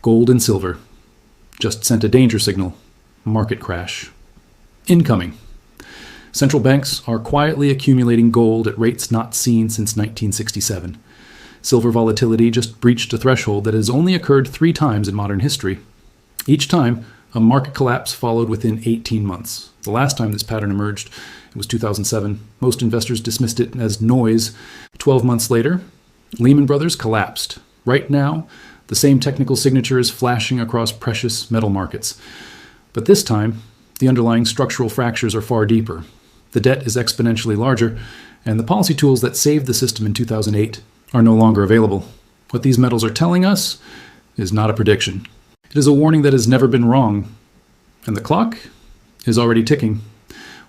Gold and silver. Just sent a danger signal. Market crash. Incoming. Central banks are quietly accumulating gold at rates not seen since 1967. Silver volatility just breached a threshold that has only occurred 3 times in modern history. Each time, a market collapse followed within 18 months. The last time this pattern emerged, it was 2007. Most investors dismissed it as noise. 12 months later, Lehman Brothers collapsed. Right now, the same technical signature is flashing across precious metal markets. But this time, the underlying structural fractures are far deeper. The debt is exponentially larger, and the policy tools that saved the system in 2008 are no longer available. What these metals are telling us is not a prediction. It is a warning that has never been wrong, and the clock is already ticking.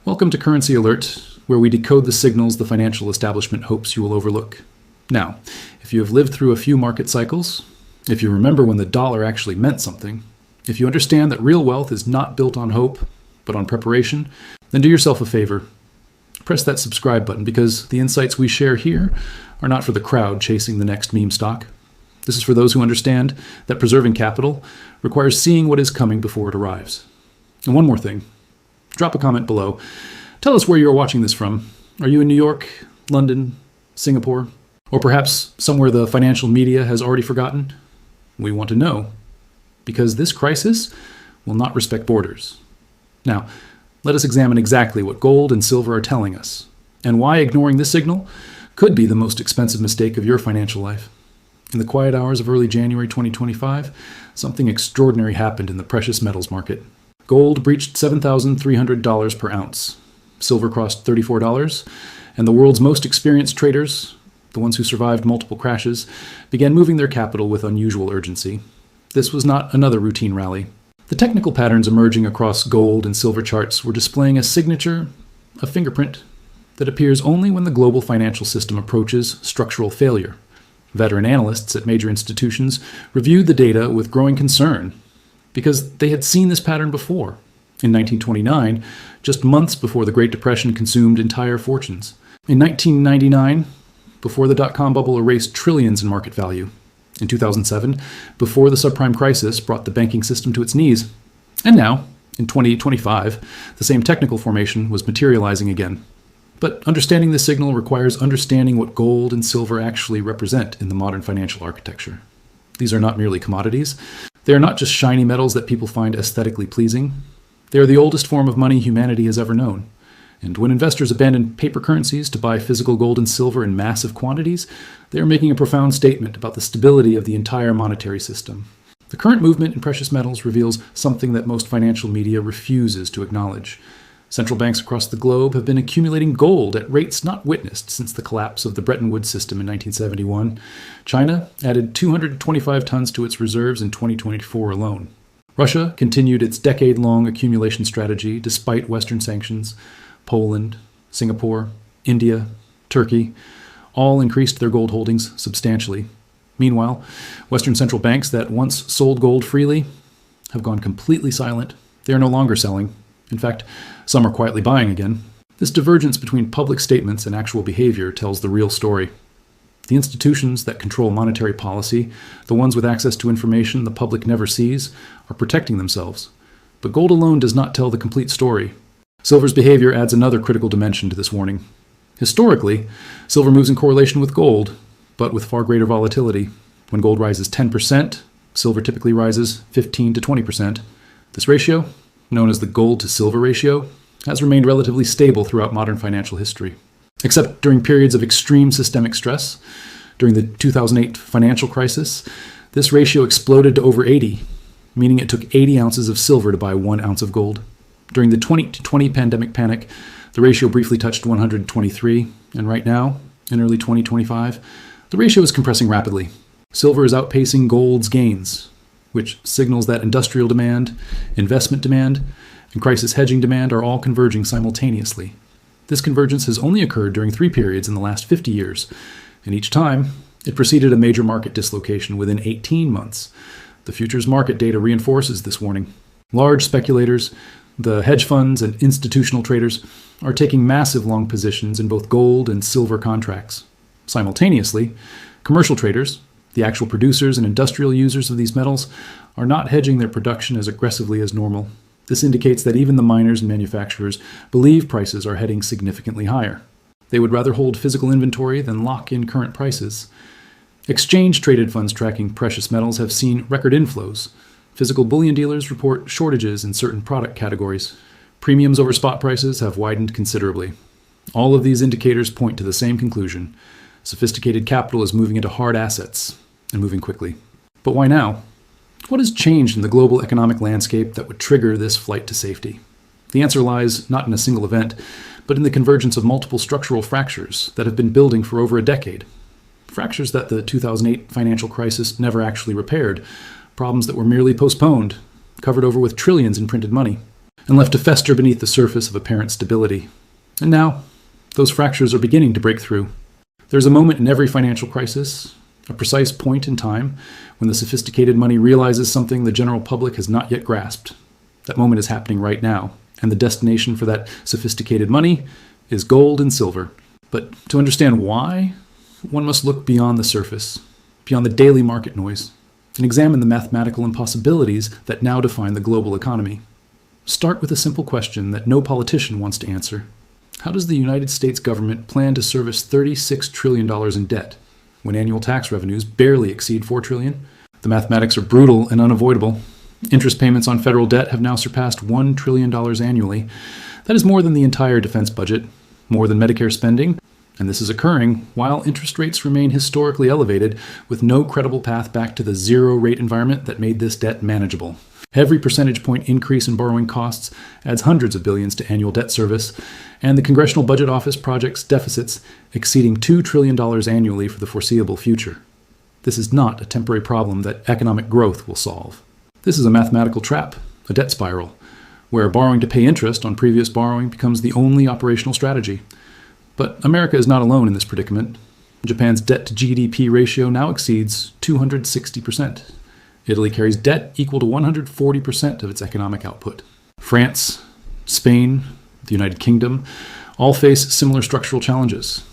Welcome to Currency Alert, where we decode the signals the financial establishment hopes you will overlook. Now, if you have lived through a few market cycles, if you remember when the dollar actually meant something, if you understand that real wealth is not built on hope, but on preparation, then do yourself a favor. Press that subscribe button, because the insights we share here are not for the crowd chasing the next meme stock. This is for those who understand that preserving capital requires seeing what is coming before it arrives. And one more thing. Drop a comment below. Tell us where you are watching this from. Are you in New York, London, Singapore, or perhaps somewhere the financial media has already forgotten? We want to know, because this crisis will not respect borders. Now, let us examine exactly what gold and silver are telling us, and why ignoring this signal could be the most expensive mistake of your financial life. In the quiet hours of early January 2025, something extraordinary happened in the precious metals market. Gold breached $7,300 per ounce. Silver crossed $34, and the world's most experienced traders, the ones who survived multiple crashes, began moving their capital with unusual urgency. This was not another routine rally. The technical patterns emerging across gold and silver charts were displaying a signature, a fingerprint, that appears only when the global financial system approaches structural failure. Veteran analysts at major institutions reviewed the data with growing concern because they had seen this pattern before. In 1929, just months before the Great Depression consumed entire fortunes. In 1999, before the dot-com bubble erased trillions in market value. In 2007, before the subprime crisis brought the banking system to its knees. And now, in 2025, the same technical formation was materializing again. But understanding this signal requires understanding what gold and silver actually represent in the modern financial architecture. These are not merely commodities. They are not just shiny metals that people find aesthetically pleasing. They are the oldest form of money humanity has ever known. And when investors abandon paper currencies to buy physical gold and silver in massive quantities, they are making a profound statement about the stability of the entire monetary system. The current movement in precious metals reveals something that most financial media refuses to acknowledge. Central banks across the globe have been accumulating gold at rates not witnessed since the collapse of the Bretton Woods system in 1971. China added 225 tons to its reserves in 2024 alone. Russia continued its decade-long accumulation strategy despite Western sanctions. Poland, Singapore, India, Turkey all increased their gold holdings substantially. Meanwhile, Western central banks that once sold gold freely have gone completely silent. They are no longer selling. In fact, some are quietly buying again. This divergence between public statements and actual behavior tells the real story. The institutions that control monetary policy, the ones with access to information the public never sees, are protecting themselves. But gold alone does not tell the complete story. Silver's behavior adds another critical dimension to this warning. Historically, silver moves in correlation with gold, but with far greater volatility. When gold rises 10%, silver typically rises 15 to 20%. This ratio, known as the gold to silver ratio, has remained relatively stable throughout modern financial history. Except during periods of extreme systemic stress. During the 2008 financial crisis, this ratio exploded to over 80, meaning it took 80 ounces of silver to buy 1 ounce of gold. During the 2020 pandemic panic, the ratio briefly touched 123, and right now, in early 2025, the ratio is compressing rapidly. Silver is outpacing gold's gains, which signals that industrial demand, investment demand, and crisis hedging demand are all converging simultaneously. This convergence has only occurred during 3 periods in the last 50 years, and each time, it preceded a major market dislocation within 18 months. The futures market data reinforces this warning. Large speculators, the hedge funds and institutional traders are taking massive long positions in both gold and silver contracts. Simultaneously, commercial traders, The actual producers and industrial users of these metals are not hedging their production as aggressively as normal. This indicates that even the miners and manufacturers believe prices are heading significantly higher. They would rather hold physical inventory than lock in current prices. Exchange-traded funds tracking precious metals have seen record inflows. Physical bullion dealers report shortages in certain product categories. Premiums over spot prices have widened considerably. All of these indicators point to the same conclusion. Sophisticated capital is moving into hard assets, and moving quickly. But why now? What has changed in the global economic landscape that would trigger this flight to safety? The answer lies not in a single event, but in the convergence of multiple structural fractures that have been building for over a decade. Fractures that the 2008 financial crisis never actually repaired, problems that were merely postponed, covered over with trillions in printed money, and left to fester beneath the surface of apparent stability. And now, those fractures are beginning to break through. There's a moment in every financial crisis, a precise point in time, when the sophisticated money realizes something the general public has not yet grasped. That moment is happening right now, and the destination for that sophisticated money is gold and silver. But to understand why, one must look beyond the surface, beyond the daily market noise, and examine the mathematical impossibilities that now define the global economy. Start with a simple question that no politician wants to answer. How does the United States government plan to service $36 trillion in debt when annual tax revenues barely exceed $4 trillion? The mathematics are brutal and unavoidable. Interest payments on federal debt have now surpassed $1 trillion annually. That is more than the entire defense budget, more than Medicare spending, and this is occurring while interest rates remain historically elevated with no credible path back to the zero-rate environment that made this debt manageable. Every percentage point increase in borrowing costs adds hundreds of billions to annual debt service, and the Congressional Budget Office projects deficits exceeding $2 trillion annually for the foreseeable future. This is not a temporary problem that economic growth will solve. This is a mathematical trap, a debt spiral, where borrowing to pay interest on previous borrowing becomes the only operational strategy. But America is not alone in this predicament. Japan's debt-to-GDP ratio now exceeds 260%. Italy carries debt equal to 140% of its economic output. France, Spain, the United Kingdom all face similar structural challenges.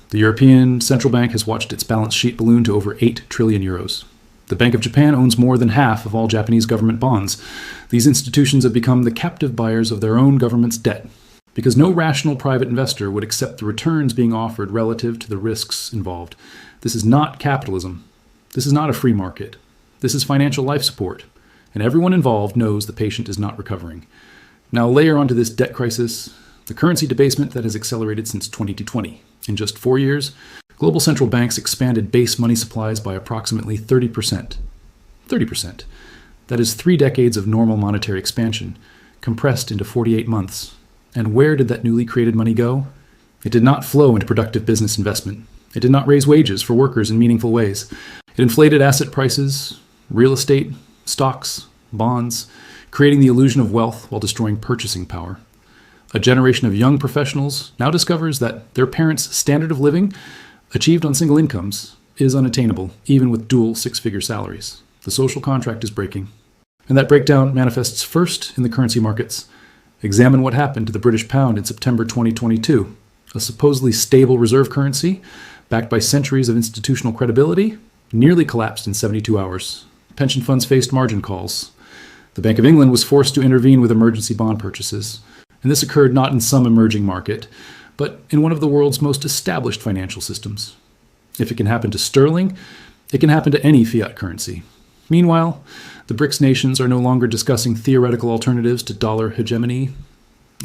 The European Central Bank has watched its balance sheet balloon to over 8 trillion euros. The Bank of Japan owns more than half of all Japanese government bonds. These institutions have become the captive buyers of their own government's debt, because no rational private investor would accept the returns being offered relative to the risks involved. This is not capitalism. This is not a free market. This is financial life support, and everyone involved knows the patient is not recovering. Now layer onto this debt crisis the currency debasement that has accelerated since 2020. In just 4 years, global central banks expanded base money supplies by approximately 30%. 30%. That is 3 decades of normal monetary expansion, compressed into 48 months. And where did that newly created money go? It did not flow into productive business investment. It did not raise wages for workers in meaningful ways. It inflated asset prices, real estate, stocks, bonds, creating the illusion of wealth while destroying purchasing power. A generation of young professionals now discovers that their parents' standard of living, achieved on single incomes, is unattainable, even with dual six-figure salaries. The social contract is breaking. And that breakdown manifests first in the currency markets. Examine what happened to the British pound in September 2022. A supposedly stable reserve currency, backed by centuries of institutional credibility, nearly collapsed in 72 hours. Pension funds faced margin calls. The Bank of England was forced to intervene with emergency bond purchases. And this occurred not in some emerging market, but in one of the world's most established financial systems. If it can happen to sterling, it can happen to any fiat currency. Meanwhile, the BRICS nations are no longer discussing theoretical alternatives to dollar hegemony.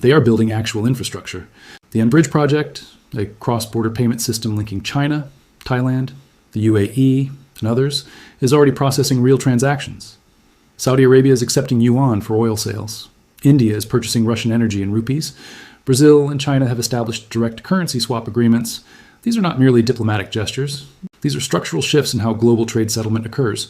They are building actual infrastructure. The Bridge project, a cross-border payment system linking China, Thailand, the UAE, and others, is already processing real transactions. Saudi Arabia is accepting yuan for oil sales. India is purchasing Russian energy in rupees. Brazil and China have established direct currency swap agreements. These are not merely diplomatic gestures. These are structural shifts in how global trade settlement occurs.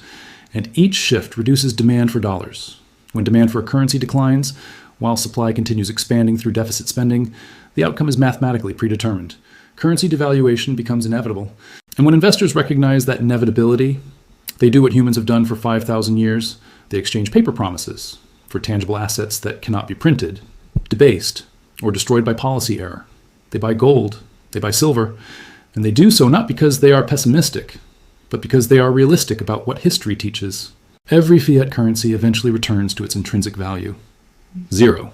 And each shift reduces demand for dollars. When demand for a currency declines, while supply continues expanding through deficit spending, the outcome is mathematically predetermined. Currency devaluation becomes inevitable. And when investors recognize that inevitability, they do what humans have done for 5,000 years. They exchange paper promises for tangible assets that cannot be printed, debased, or destroyed by policy error. They buy gold, they buy silver, and they do so not because they are pessimistic, but because they are realistic about what history teaches. Every fiat currency eventually returns to its intrinsic value. 0.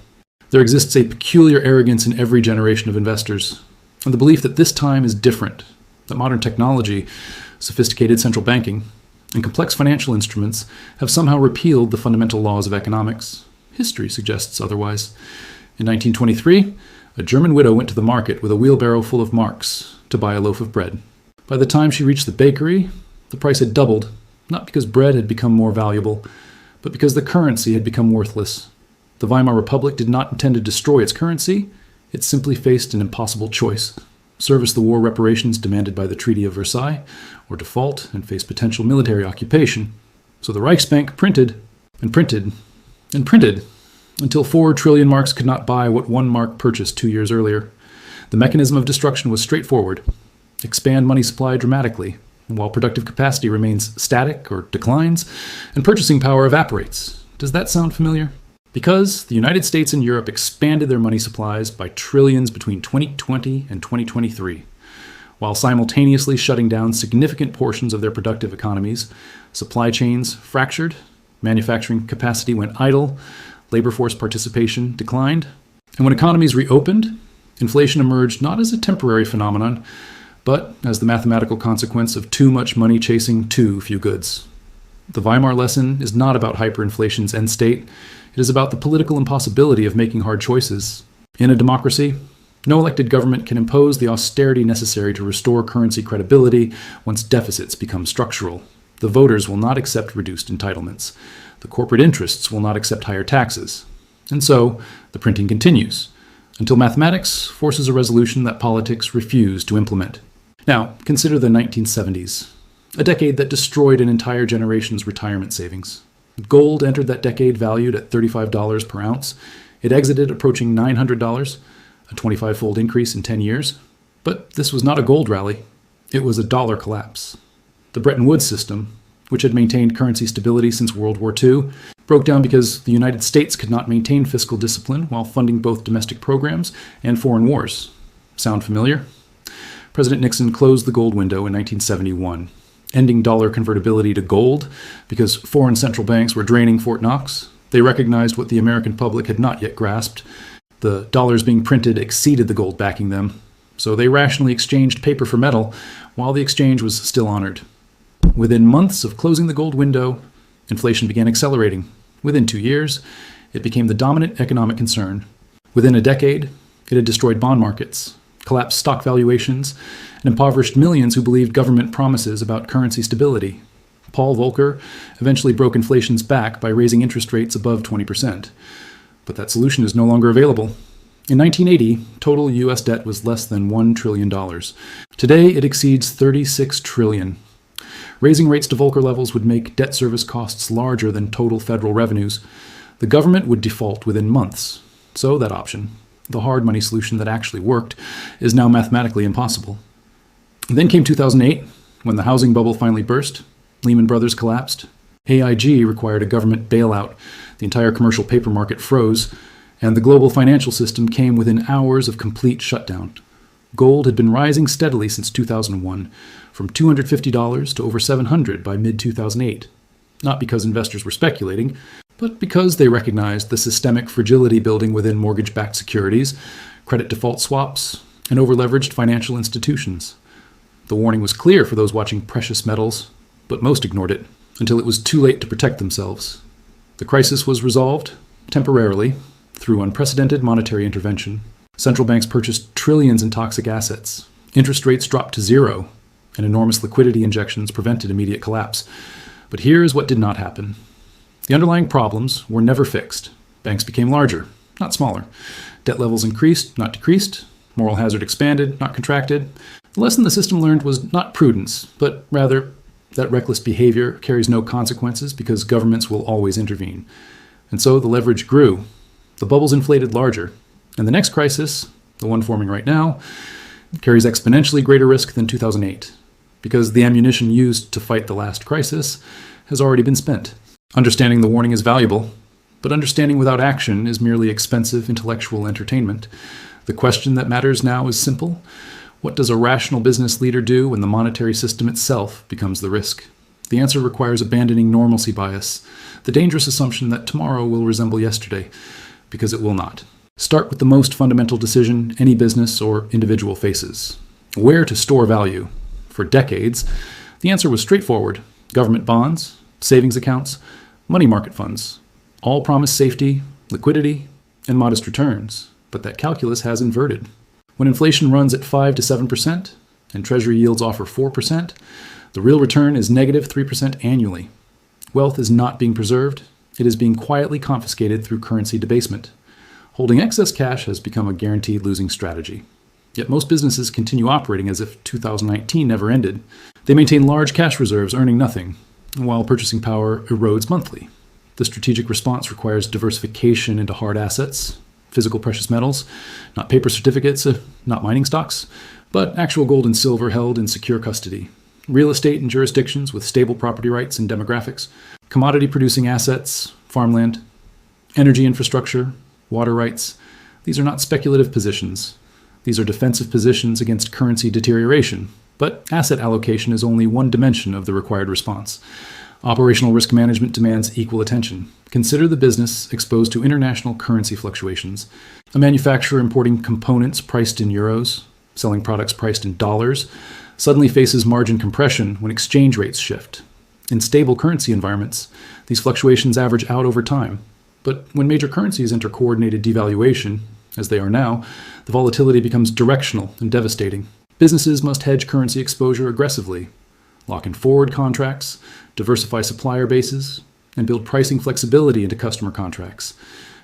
There exists a peculiar arrogance in every generation of investors, and the belief that this time is different, that modern technology, sophisticated central banking, and complex financial instruments have somehow repealed the fundamental laws of economics. History suggests otherwise. In 1923, a German widow went to the market with a wheelbarrow full of marks to buy a loaf of bread. By the time she reached the bakery, the price had doubled, not because bread had become more valuable, but because the currency had become worthless. The Weimar Republic did not intend to destroy its currency, it simply faced an impossible choice: service the war reparations demanded by the Treaty of Versailles, or default and face potential military occupation. So the Reichsbank printed and printed and printed until 4 trillion marks could not buy what 1 mark purchased 2 years earlier. The mechanism of destruction was straightforward: expand money supply dramatically, and while productive capacity remains static or declines, and purchasing power evaporates. Does that sound familiar? Because the United States and Europe expanded their money supplies by trillions between 2020 and 2023, while simultaneously shutting down significant portions of their productive economies, supply chains fractured, manufacturing capacity went idle, labor force participation declined, and when economies reopened, inflation emerged not as a temporary phenomenon, but as the mathematical consequence of too much money chasing too few goods. The Weimar lesson is not about hyperinflation's end state. It is about the political impossibility of making hard choices. In a democracy, no elected government can impose the austerity necessary to restore currency credibility once deficits become structural. The voters will not accept reduced entitlements. The corporate interests will not accept higher taxes. And so, the printing continues, until mathematics forces a resolution that politics refuse to implement. Now, consider the 1970s, a decade that destroyed an entire generation's retirement savings. Gold entered that decade valued at $35 per ounce. It exited approaching $900, a 25-fold increase in 10 years. But this was not a gold rally. It was a dollar collapse. The Bretton Woods system, which had maintained currency stability since World War II, broke down because the United States could not maintain fiscal discipline while funding both domestic programs and foreign wars. Sound familiar? President Nixon closed the gold window in 1971, ending dollar convertibility to gold because foreign central banks were draining Fort Knox. They recognized what the American public had not yet grasped. The dollars being printed exceeded the gold backing them, so they rationally exchanged paper for metal while the exchange was still honored. Within months of closing the gold window, inflation began accelerating. Within 2 years, it became the dominant economic concern. Within a decade, it had destroyed bond markets, collapsed stock valuations, and impoverished millions who believed government promises about currency stability. Paul Volcker eventually broke inflation's back by raising interest rates above 20%. But that solution is no longer available. In 1980, total U.S. debt was less than $1 trillion. Today, it exceeds $36 trillion. Raising rates to Volcker levels would make debt service costs larger than total federal revenues. The government would default within months. So that option, the hard money solution that actually worked, is now mathematically impossible. Then came 2008, when the housing bubble finally burst. Lehman Brothers collapsed. AIG required a government bailout. The entire commercial paper market froze, and the global financial system came within hours of complete shutdown. Gold had been rising steadily since 2001, from $250 to over $700 by mid-2008, not because investors were speculating, but because they recognized the systemic fragility building within mortgage-backed securities, credit default swaps, and over-leveraged financial institutions. The warning was clear for those watching precious metals, but most ignored it until it was too late to protect themselves. The crisis was resolved, temporarily, through unprecedented monetary intervention. Central banks purchased trillions in toxic assets. Interest rates dropped to zero, and enormous liquidity injections prevented immediate collapse. But here is what did not happen. The underlying problems were never fixed. Banks became larger, not smaller. Debt levels increased, not decreased. Moral hazard expanded, not contracted. The lesson the system learned was not prudence, but rather that reckless behavior carries no consequences because governments will always intervene. And so the leverage grew. The bubbles inflated larger. And the next crisis, the one forming right now, carries exponentially greater risk than 2008, because the ammunition used to fight the last crisis has already been spent. Understanding the warning is valuable, but understanding without action is merely expensive intellectual entertainment. The question that matters now is simple. What does a rational business leader do when the monetary system itself becomes the risk? The answer requires abandoning normalcy bias, the dangerous assumption that tomorrow will resemble yesterday, because it will not. Start with the most fundamental decision any business or individual faces: where to store value. For decades, the answer was straightforward: government bonds, savings accounts, money market funds. All promise safety, liquidity, and modest returns, but that calculus has inverted. When inflation runs at 5 to 7% and Treasury yields offer 4%, the real return is negative 3% annually. Wealth is not being preserved, it is being quietly confiscated through currency debasement. Holding excess cash has become a guaranteed losing strategy. Yet most businesses continue operating as if 2019 never ended. They maintain large cash reserves earning nothing, while purchasing power erodes monthly. The strategic response requires diversification into hard assets, physical precious metals, not paper certificates, not mining stocks, but actual gold and silver held in secure custody, real estate in jurisdictions with stable property rights and demographics, commodity-producing assets, farmland, energy infrastructure, water rights. These are not speculative positions. These are defensive positions against currency deterioration, but asset allocation is only one dimension of the required response. Operational risk management demands equal attention. Consider the business exposed to international currency fluctuations. A manufacturer importing components priced in euros, selling products priced in dollars, suddenly faces margin compression when exchange rates shift. In stable currency environments, these fluctuations average out over time. But when major currencies enter coordinated devaluation, as they are now, the volatility becomes directional and devastating. Businesses must hedge currency exposure aggressively, lock in forward contracts, diversify supplier bases, and build pricing flexibility into customer contracts,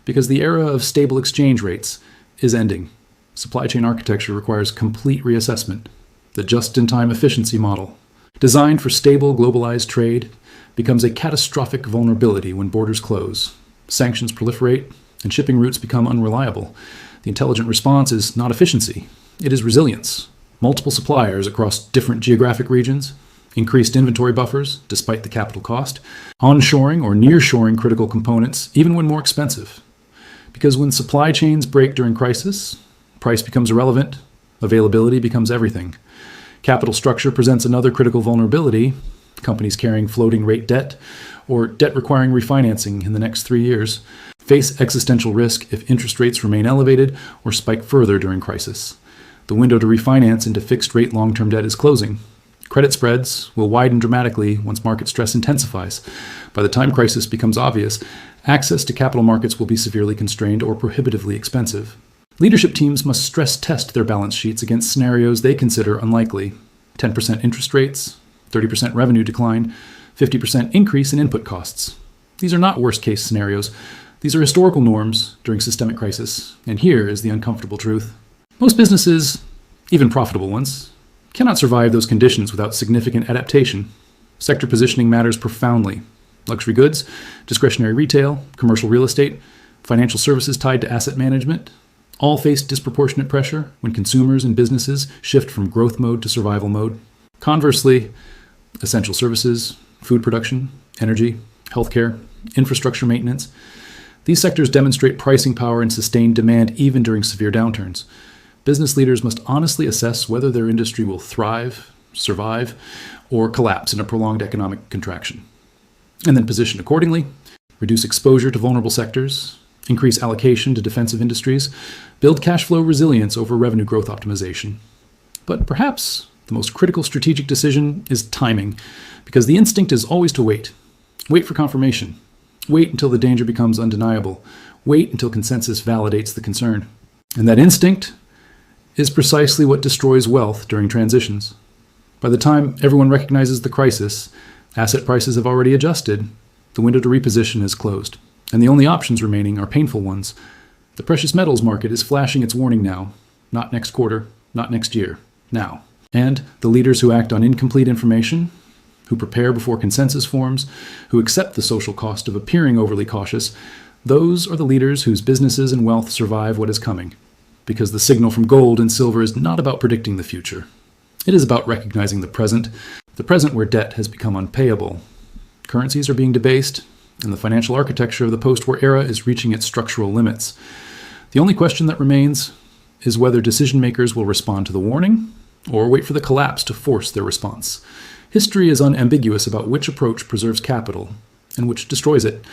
because the era of stable exchange rates is ending. Supply chain architecture requires complete reassessment. The just-in-time efficiency model, designed for stable globalized trade, becomes a catastrophic vulnerability when borders close, sanctions proliferate, and shipping routes become unreliable. The intelligent response is not efficiency, it is resilience. Multiple suppliers across different geographic regions, increased inventory buffers despite the capital cost, onshoring or nearshoring critical components even when more expensive. Because when supply chains break during crisis, price becomes irrelevant, availability becomes everything. Capital structure presents another critical vulnerability: companies carrying floating rate debt or debt requiring refinancing in the next 3 years face existential risk if interest rates remain elevated or spike further during crisis. The window to refinance into fixed rate long-term debt is closing. Credit spreads will widen dramatically once market stress intensifies. By the time crisis becomes obvious, access to capital markets will be severely constrained or prohibitively expensive. Leadership teams must stress test their balance sheets against scenarios they consider unlikely: 10% interest rates, 30% revenue decline, 50% increase in input costs. These are not worst-case scenarios. These are historical norms during systemic crisis, and here is the uncomfortable truth. Most businesses, even profitable ones, cannot survive those conditions without significant adaptation. Sector positioning matters profoundly. Luxury goods, discretionary retail, commercial real estate, financial services tied to asset management, all face disproportionate pressure when consumers and businesses shift from growth mode to survival mode. Conversely, essential services, food production, energy, healthcare, infrastructure maintenance, these sectors demonstrate pricing power and sustained demand even during severe downturns. Business leaders must honestly assess whether their industry will thrive, survive, or collapse in a prolonged economic contraction, and then position accordingly, reduce exposure to vulnerable sectors, increase allocation to defensive industries, build cash flow resilience over revenue growth optimization. But perhaps the most critical strategic decision is timing, because the instinct is always to wait. Wait for confirmation. Wait until the danger becomes undeniable. Wait until consensus validates the concern. And that instinct is precisely what destroys wealth during transitions. By the time everyone recognizes the crisis, asset prices have already adjusted, the window to reposition is closed, and the only options remaining are painful ones. The precious metals market is flashing its warning now, not next quarter, not next year, now. And the leaders who act on incomplete information, who prepare before consensus forms, who accept the social cost of appearing overly cautious, those are the leaders whose businesses and wealth survive what is coming. Because the signal from gold and silver is not about predicting the future. It is about recognizing the present where debt has become unpayable. Currencies are being debased, and the financial architecture of the post-war era is reaching its structural limits. The only question that remains is whether decision makers will respond to the warning or wait for the collapse to force their response. History is unambiguous about which approach preserves capital and which destroys it.